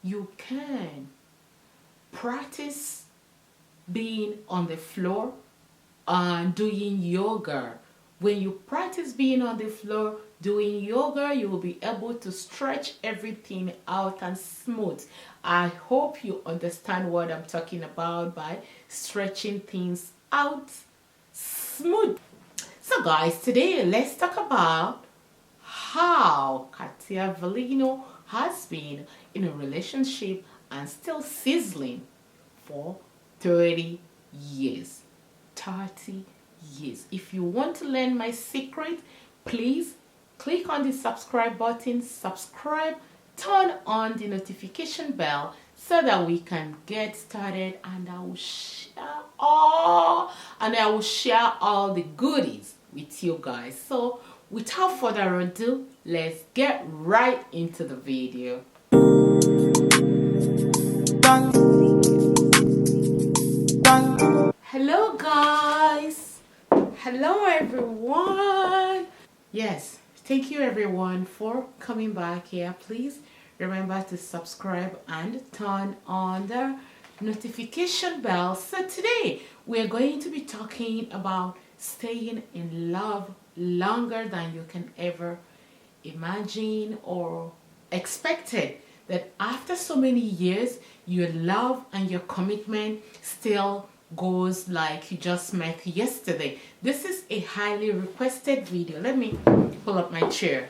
you can practice being on the floor and doing yoga. When you practice being on the floor doing yoga, you will be able to stretch everything out and smooth. I hope you understand what I'm talking about by stretching things out smooth. So guys, today let's talk about how Katia Valino has been in a relationship and still sizzling for 30 years. 30 years. If you want to learn my secret, please click on the subscribe button, subscribe, turn on the notification bell so that we can get started, and I will share all the goodies with you guys. So without further ado, let's get right into the video. Hello guys, hello everyone. Yes, thank you everyone for coming back here. Please remember to subscribe and turn on the notification bell. So today we're going to be talking about staying in love longer than you can ever imagine or expected. That after so many years, your love and your commitment still goes like you just met yesterday. This is a highly requested video. Let me pull up my chair.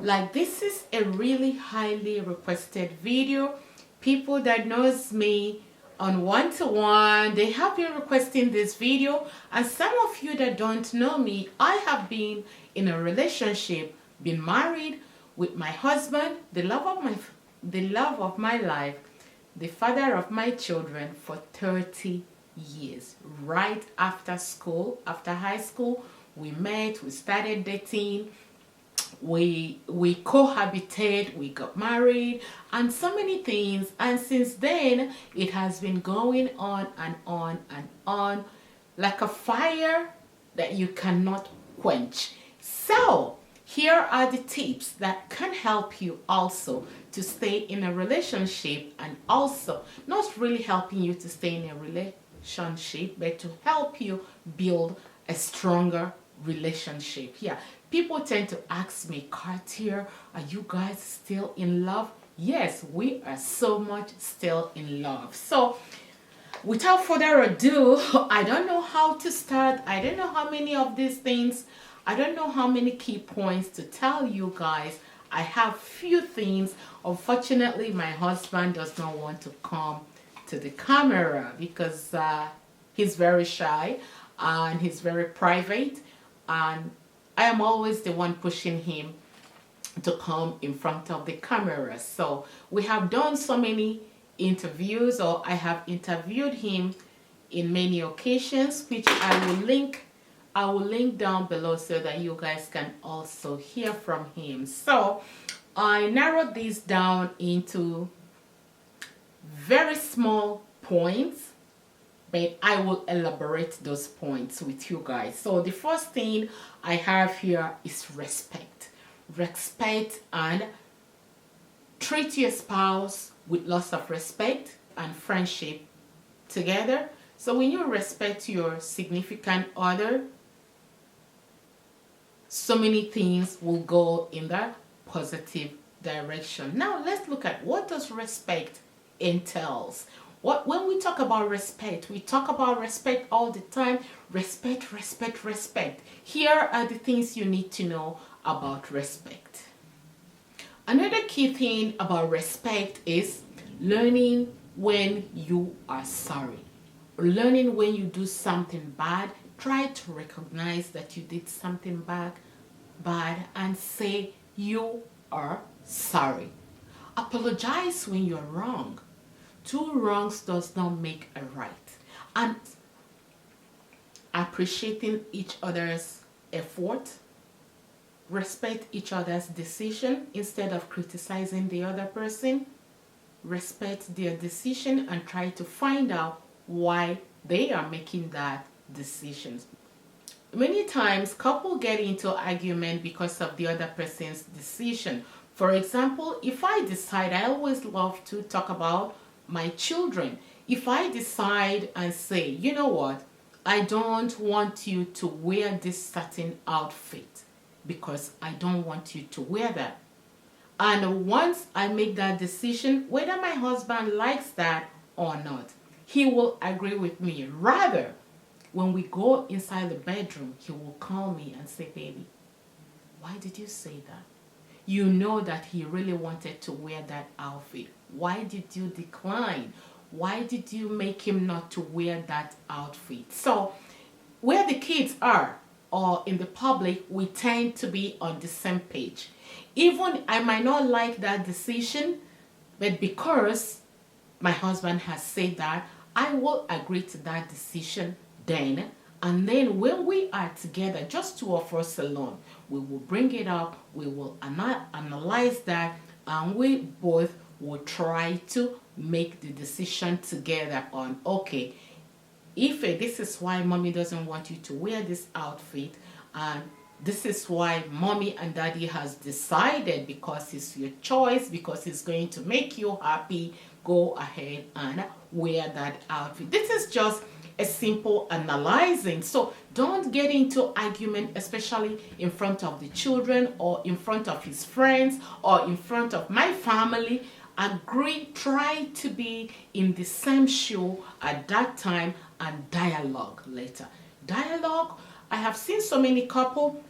Like, this is a really highly requested video. People that knows me on one-to-one, they have been requesting this video. And some of you that don't know me, I have been in a relationship, been married with my husband, the love of my life, the father of my children, for 30 years. Right after school, after high school, we met, we started dating, we cohabited, we got married, and so many things. And since then, it has been going on and on and on, like a fire that you cannot quench. So here are the tips that can help you also to stay in a relationship, and also not really helping you to stay in a relationship, but to help you build a stronger relationship. Yeah, people tend to ask me, Cartier, are you guys still in love? Yes, we are so much still in love. So without further ado, I don't know how to start. I don't know how many of these things, I don't know how many key points to tell you guys. I have few things. Unfortunately, my husband does not want to come to the camera because he's very shy and he's very private, and I am always the one pushing him to come in front of the camera. So we have done so many interviews, or I have interviewed him in many occasions, which I will link down below so that you guys can also hear from him. So I narrowed this down into very small points, but I will elaborate those points with you guys. So the first thing I have here is respect. Respect, and treat your spouse with lots of respect and friendship together. So when you respect your significant other, so many things will go in that positive direction. Now let's look at what does respect entails. When we talk about respect, we talk about respect all the time. Respect, respect, respect. Here are the things you need to know about respect. Another key thing about respect is learning when you are sorry. Learning when you do something bad. Try to recognize that you did something bad and say you are sorry. Apologize when you're wrong. Two wrongs does not make a right. And appreciating each other's effort, respect each other's decision instead of criticizing the other person. Respect their decision and try to find out why they are making that decisions. Many times couples get into argument because of the other person's decision. For example, if I decide, I always love to talk about my children. If I decide and say, you know what, I don't want you to wear this certain outfit because I don't want you to wear that. And once I make that decision, whether my husband likes that or not, he will agree with me. Rather, when we go inside the bedroom, he will call me and say, baby, why did you say that? You know that he really wanted to wear that outfit. Why did you decline? Why did you make him not to wear that outfit? So where the kids are or in the public, we tend to be on the same page. Even I might not like that decision, but because my husband has said that, I will agree to that decision then. And then when we are together, just two of us alone, we will bring it up, we will analyze that, and we both will try to make the decision together on, okay, Ife, this is why mommy doesn't want you to wear this outfit, and this is why mommy and daddy has decided, because it's your choice, because it's going to make you happy, go ahead and wear that outfit. This is just a simple analyzing. So don't get into argument, especially in front of the children or in front of his friends or in front of my family. Agree, try to be in the same shoe at that time, and dialogue later. Dialogue, I have seen so many couple,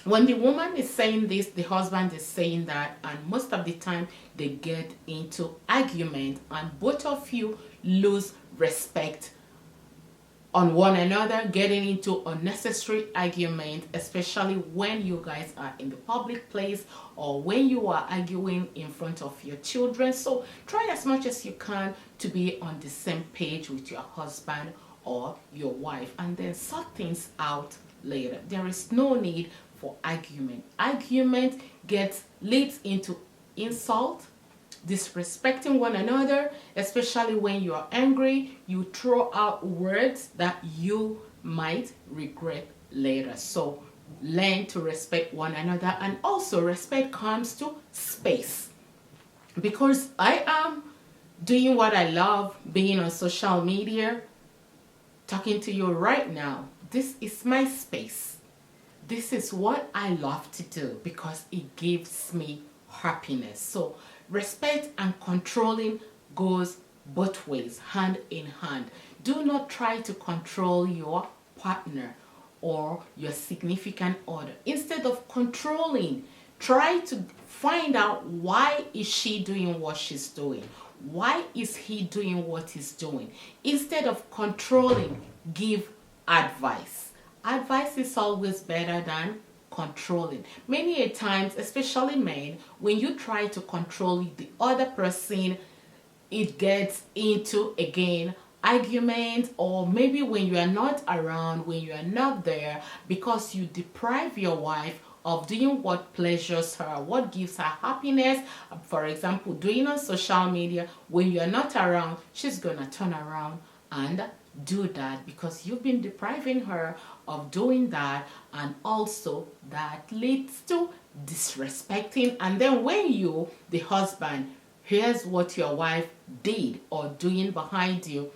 when the woman is saying this, the husband is saying that, and most of the time they get into argument and both of you lose respect on one another, getting into unnecessary argument, especially when you guys are in the public place or when you are arguing in front of your children. So try as much as you can to be on the same page with your husband or your wife, and then sort things out later. There is no need for argument. Argument leads into insult, disrespecting one another, especially when you are angry. You throw out words that you might regret later. So learn to respect one another, and also respect comes to space. Because I am doing what I love, being on social media, talking to you right now. This is my space. This is what I love to do because it gives me happiness. So respect and controlling goes both ways, hand in hand. Do not try to control your partner or your significant other. Instead of controlling, try to find out, why is she doing what she's doing? Why is he doing what he's doing? Instead of controlling, give advice. Advice is always better than controlling. Many a times, especially men, when you try to control the other person, it gets into, again, argument, or maybe when you are not around, when you are not there, because you deprive your wife of doing what pleasures her, what gives her happiness. For example, doing on social media, when you are not around, she's gonna turn around and do that because you've been depriving her of doing that, and also that leads to disrespecting. And then when you, the husband, hears what your wife did or doing behind you,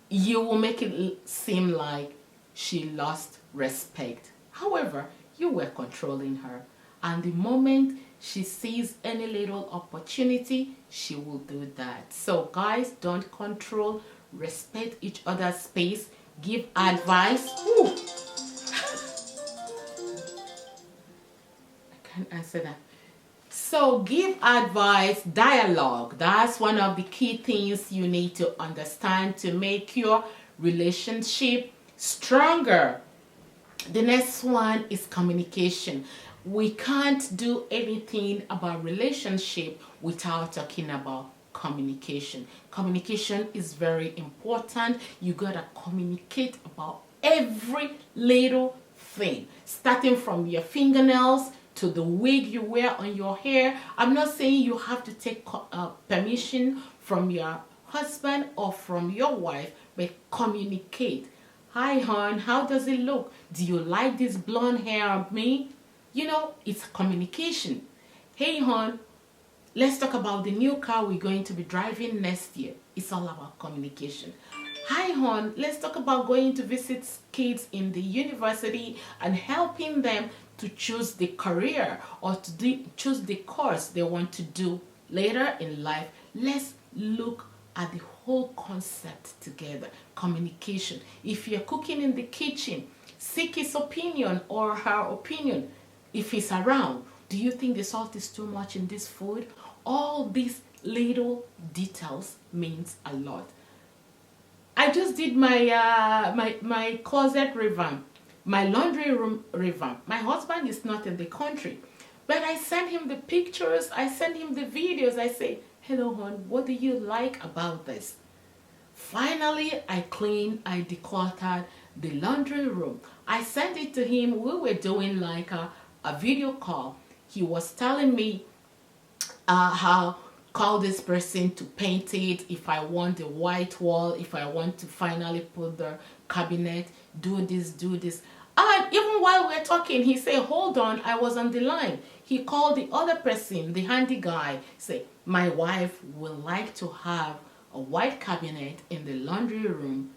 you will make it seem like she lost respect. However, you were controlling her, and the moment she sees any little opportunity, she will do that. So guys, don't control, respect each other's space, give advice. Ooh. I can't answer that. So give advice, dialogue. That's one of the key things you need to understand to make your relationship stronger. The next one is communication. We can't do anything about relationship without talking about communication. Communication is very important. You gotta communicate about every little thing, starting from your fingernails to the wig you wear on your hair. I'm not saying you have to take permission from your husband or from your wife, but communicate. Hi, hon, how does it look? Do you like this blonde hair on me? You know, it's communication. Hey hon, let's talk about the new car we're going to be driving next year. It's all about communication. Hi hon, let's talk about going to visit kids in the university and helping them to choose the career or to choose the course they want to do later in life. Let's look at the whole concept together. Communication. If you're cooking in the kitchen, seek his opinion or her opinion. If he's around, do you think the salt is too much in this food? All these little details means a lot. I just did my closet revamp, my laundry room revamp. My husband is not in the country, but I send him the pictures, I send him the videos. I say, hello hon, what do you like about this? Finally, I cleaned, I decluttered the laundry room. I sent it to him. We were doing like a video call. He was telling me how call this person to paint it, if I want a white wall, if I want to finally put the cabinet, do this, do this. And even while we're talking, he said, hold on, I was on the line. He called the other person, the handy guy, say, my wife would like to have a white cabinet in the laundry room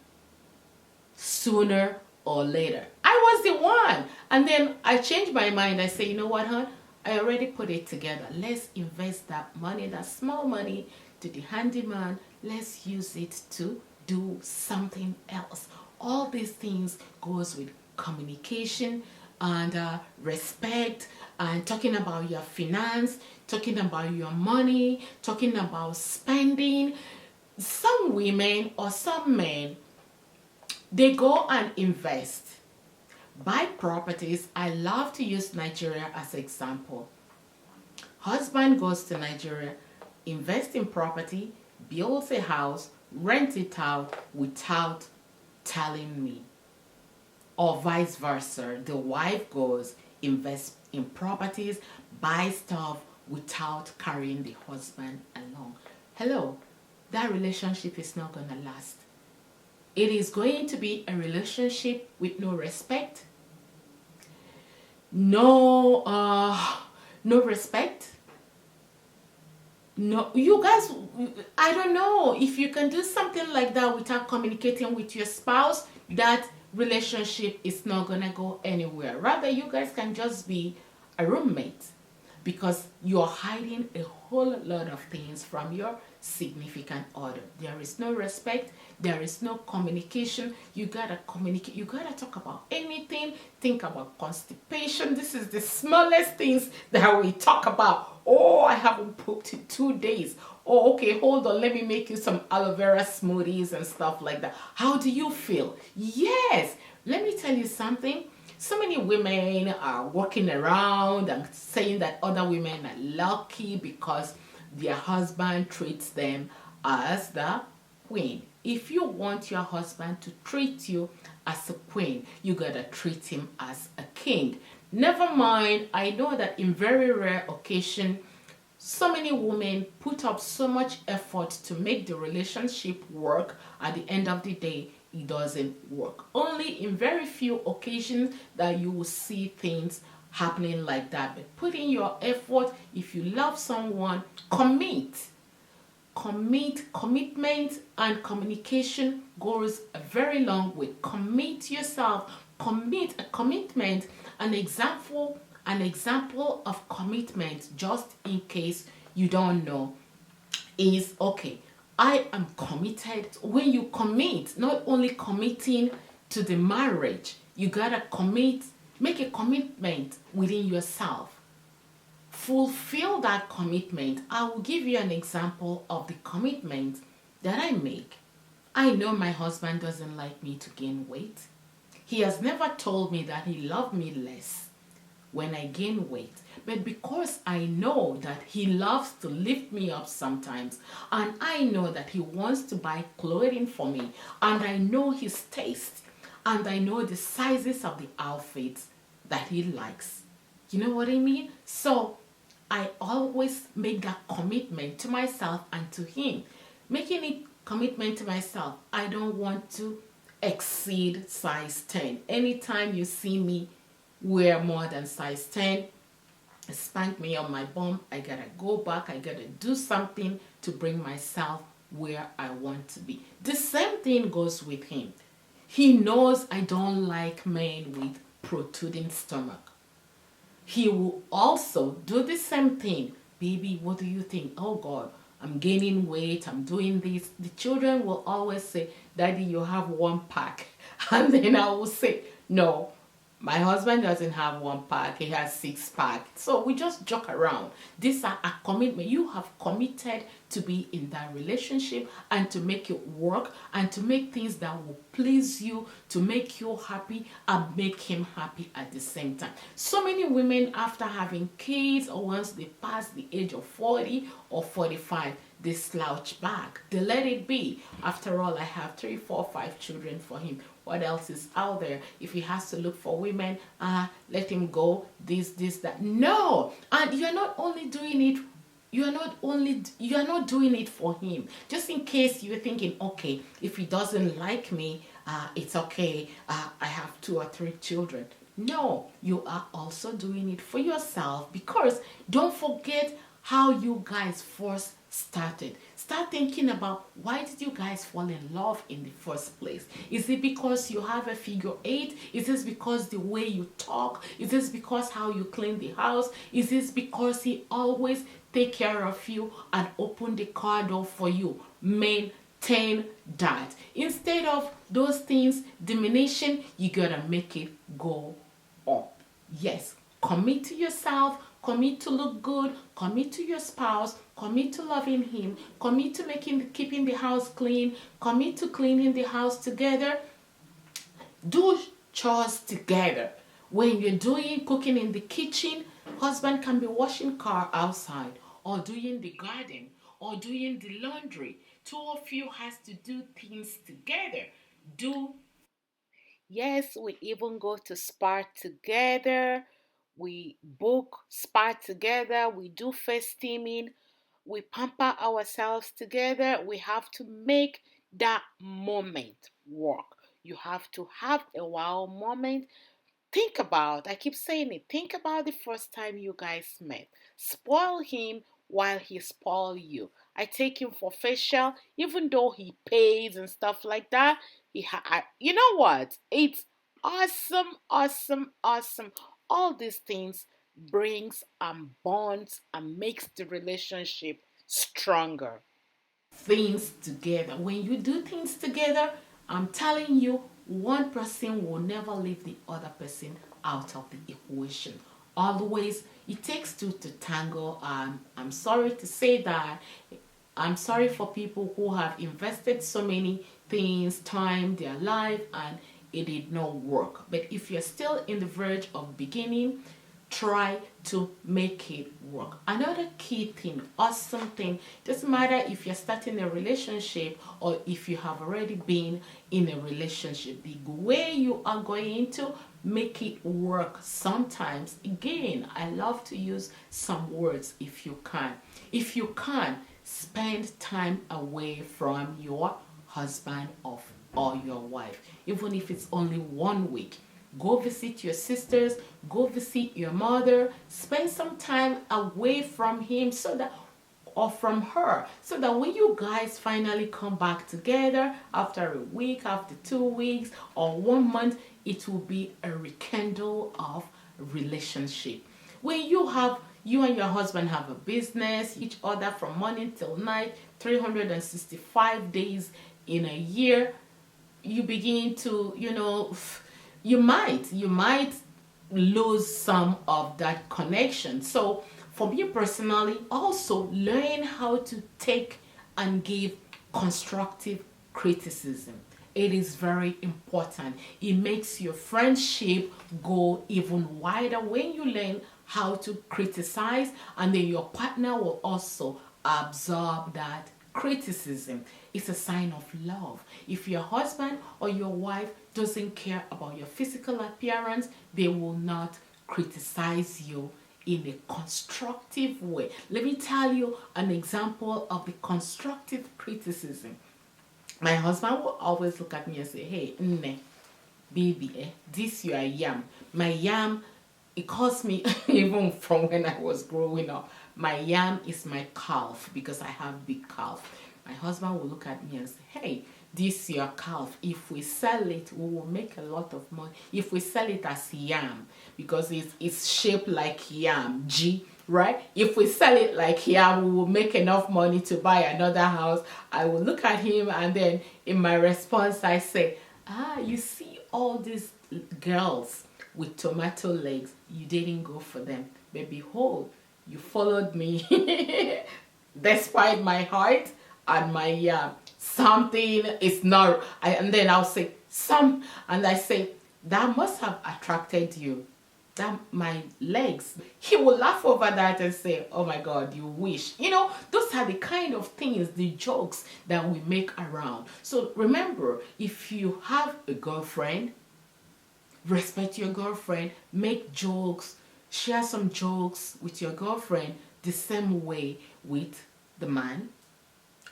sooner or later. I was the one. And then I changed my mind. I say, you know what, hon? I already put it together. Let's invest that money, that small money, to the handyman. Let's use it to do something else. All these things goes with communication and respect, and talking about your finance, talking about your money, talking about spending. Some women or some men, they go and invest, buy properties. I love to use Nigeria as an example. Husband goes to Nigeria, invest in property, builds a house, rent it out without telling me. Or vice versa. The wife goes, invest in properties, buy stuff without carrying the husband along. Hello, that relationship is not going to last. It is going to be a relationship with no respect, no respect. No, you guys, I don't know if you can do something like that without communicating with your spouse. That relationship is not gonna go anywhere. Rather, you guys can just be a roommate, because you're hiding a whole lot of things from your significant other. There is no respect, there is no communication. You gotta communicate, you gotta talk about anything. Think about constipation. This is the smallest things that we talk about. Oh, I haven't pooped in 2 days. Oh, okay, hold on, let me make you some aloe vera smoothies and stuff like that. How do you feel? Yes, let me tell you something. So many women are walking around and saying that other women are lucky because their husband treats them as the queen. If you want your husband to treat you as a queen, you gotta treat him as a king. Never mind, I know that in very rare occasion, so many women put up so much effort to make the relationship work. At the end of the day, it doesn't work. Only in very few occasions that you will see things happening like that. But put in your effort. If you love someone, commit. Commitment and communication goes a very long way. Commit yourself. Commit a commitment. An example of commitment, just in case you don't know, is okay, I am committed. When you commit, not only committing to the marriage, you gotta commit, make a commitment within yourself. Fulfill that commitment. I will give you an example of the commitment that I make. I know my husband doesn't like me to gain weight. He has never told me that he loved me less when I gain weight. But because I know that he loves to lift me up sometimes, and I know that he wants to buy clothing for me, and I know his taste, and I know the sizes of the outfits that he likes. You know what I mean? So I always make that commitment to myself and to him. Making it commitment to myself, I don't want to exceed size 10. Anytime you see me wear more than size 10, spank me on my bum. I gotta go back. I gotta do something to bring myself where I want to be. The same thing goes with him. He knows I don't like men with protruding stomach. He will also do the same thing. Baby, what do you think? Oh God, I'm gaining weight, I'm doing this. The children will always say, Daddy, you have one pack. And then I will say, no, my husband doesn't have one pack, he has six pack. So we just joke around. These are a commitment. You have committed to be in that relationship and to make it work and to make things that will please you, to make you happy and make him happy at the same time. So many women, after having kids or once they pass the age of 40 or 45, they slouch back. They let it be. After all, I have 3, 4, 5 children for him. What else is out there? If he has to look for women, let him go. This, that. No. And you're not only doing it, you're not doing it for him. Just in case you're thinking, okay, if he doesn't like me, it's okay. I have 2 or 3 children. No, you are also doing it for yourself, because don't forget how you guys first started. Start thinking about, why did you guys fall in love in the first place? Is it because you have a figure 8? Is this because the way you talk? Is this because how you clean the house? Is this because he always take care of you and open the car door for you? Maintain that. Instead of those things diminishing, you gotta make it go up. Yes, commit to yourself, commit to look good, commit to your spouse, commit to loving him, commit to keeping the house clean, commit to cleaning the house together. Do chores together. When you're doing cooking in the kitchen, husband can be washing car outside or doing the garden or doing the laundry. Two of you has to do things together. Do Yes, we even go to spa together. We book spa together. We do face steaming. We pamper ourselves together. We have to make that moment work. You have to have a wow moment. Think about, I keep saying it, think about the first time you guys met. Spoil him while he spoil you. I take him for facial, even though he pays and stuff like that. You know what? It's awesome, awesome, awesome. All these things brings and bonds and makes the relationship stronger. Things together. When you do things together, I'm telling you, one person will never leave the other person out of the equation. Always, it takes two to tango. I'm sorry to say that. I'm sorry for people who have invested so many things, time, their life, and it did not work. But if you're still in the verge of beginning, try to make it work. Another key thing, awesome thing, doesn't matter if you're starting a relationship or if you have already been in a relationship, the way you are going to make it work. Sometimes, again, I love to use some words. If you can spend time away from your husband or your wife, even if it's only 1 week. Go visit your sisters, go visit your mother, spend some time away from him or from her, so that when you guys finally come back together after a week, after 2 weeks, or 1 month, it will be a rekindle of relationship. When you and your husband have a business, each other from morning till night, 365 days in a year, you begin to, you might lose some of that connection. So for me personally, also learn how to take and give constructive criticism. It is very important. It makes your friendship go even wider when you learn how to criticize, and then your partner will also absorb that criticism. It's a sign of love. If your husband or your wife doesn't care about your physical appearance, they will not criticize you in a constructive way. Let me tell you an example of the constructive criticism. My husband will always look at me and say, hey, baby, this your yam. My yam it cost me even from when I was growing up. My yam is my calf because I have big calf. My husband will look at me and say, hey, this your calf. If we sell it, we will make a lot of money. If we sell it as yam, because it's shaped like yam, G, right? If we sell it like yam, we will make enough money to buy another house. I will look at him, and then in my response, I say, you see all these girls with tomato legs, you didn't go for them. But behold, you followed me despite my height and my something is not. And then I'll say, and I say, that must have attracted you. That my legs. He will laugh over that and say, oh my God, you wish. Those are the kind of things, the jokes that we make around. So remember, if you have a girlfriend, respect your girlfriend, make jokes, share some jokes with your girlfriend the same way with the man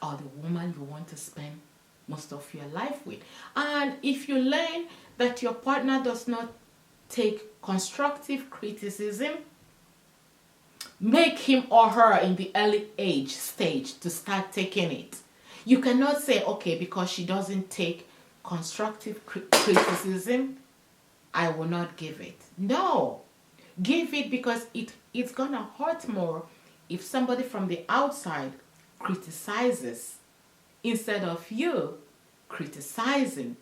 or the woman you want to spend most of your life with. And if you learn that your partner does not take constructive criticism, make him or her in the early age stage to start taking it. You cannot say, okay, because she doesn't take constructive criticism, I will not give it. No, give it, because it's gonna hurt more if somebody from the outside criticizes instead of you criticizing.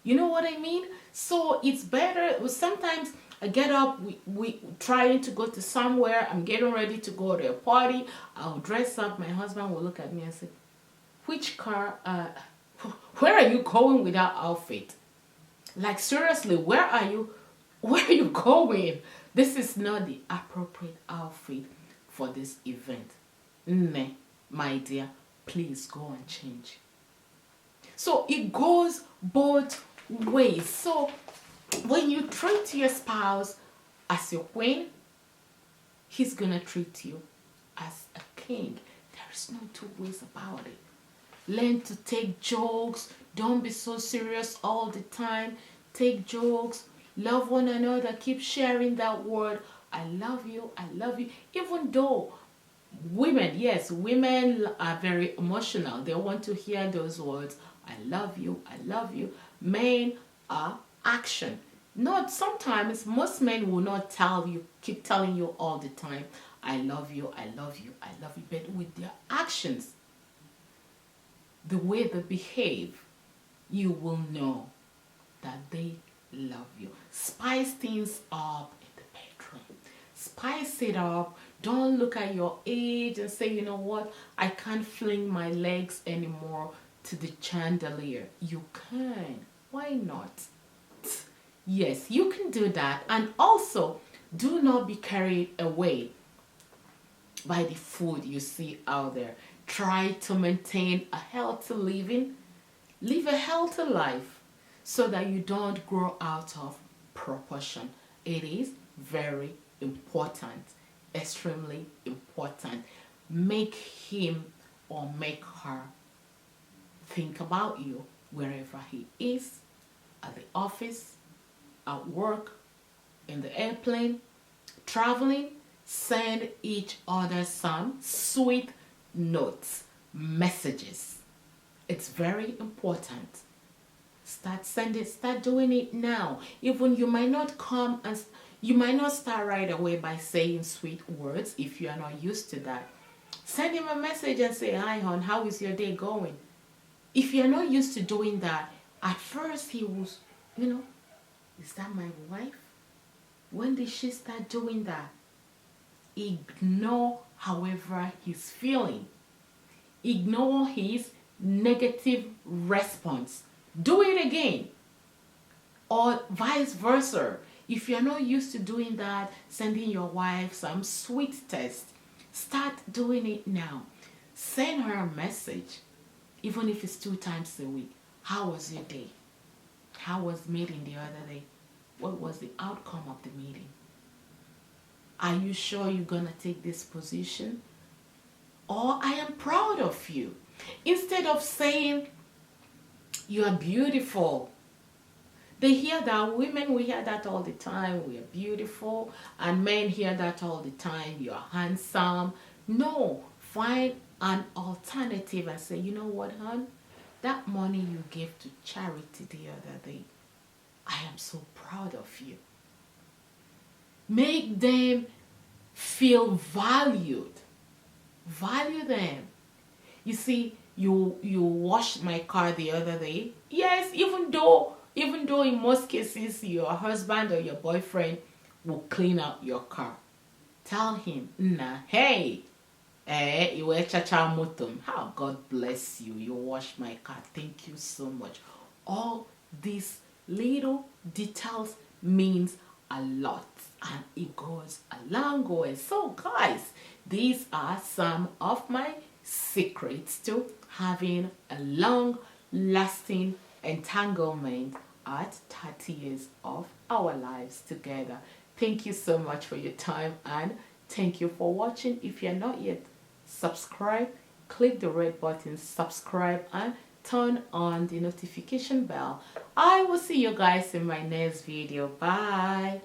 You know what I mean? So it's better. Sometimes I get up, we trying to go to somewhere, I'm getting ready to go to a party, I'll dress up, my husband will look at me and say, which car, where are you going with that outfit? Like, seriously, where are you going? This is not the appropriate outfit for this event. Nah, my dear, please go and change. So it goes both ways. So when you treat your spouse as your queen, he's gonna treat you as a king. There is no two ways about it. Learn to take jokes. Don't be so serious all the time. Take jokes. Love one another. Keep sharing that word. I love you. I love you. Even though women, yes, women are very emotional. They want to hear those words. I love you. I love you. Men are action. Not sometimes, most men will not keep telling you all the time, I love you, I love you, I love you. But with their actions, the way they behave, you will know that they love you. Spice things up in the bedroom. Spice it up. Don't look at your age and say, you know what, I can't fling my legs anymore to the chandelier. You can. Why not? Yes, you can do that. And also, do not be carried away by the food you see out there. Try to maintain a healthy living. Live a healthy life so that you don't grow out of proportion. It is very important, extremely important. Make him or make her think about you wherever he is, at the office, at work, in the airplane, traveling. Send each other some sweet notes, messages. It's very important. Start doing it now. Even you might not start right away by saying sweet words if you are not used to that. Send him a message and say, hi hon, how is your day going? If you're not used to doing that, at first he was, is that my wife? When did she start doing that? Ignore however he's feeling. Ignore his negative response. Do it again. Or vice versa. If you're not used to doing that, sending your wife some sweet text, start doing it now. Send her a message, even if it's 2 times a week. How was your day? How was the meeting the other day? What was the outcome of the meeting? Are you sure you're going to take this position? Or I am proud of you. Instead of saying, you are beautiful. They hear that. Women, we hear that all the time. We are beautiful. And men hear that all the time. You are handsome. No, find an alternative and say, you know what, hon? That money you gave to charity the other day, I am so proud of you. Make them feel valued. Value them. You see, you washed my car the other day. Yes, even though in most cases your husband or your boyfriend will clean out your car. Tell him, nah, hey, iwe chacha motom. How God bless you. You wash my car. Thank you so much. All these little details means a lot and it goes a long way. So guys, these are some of my secrets to having a long lasting entanglement at 30 years of our lives together. Thank you so much for your time and thank you for watching. If you're not yet subscribed, click the red button, subscribe, and turn on the notification bell. I will see you guys in my next video. Bye.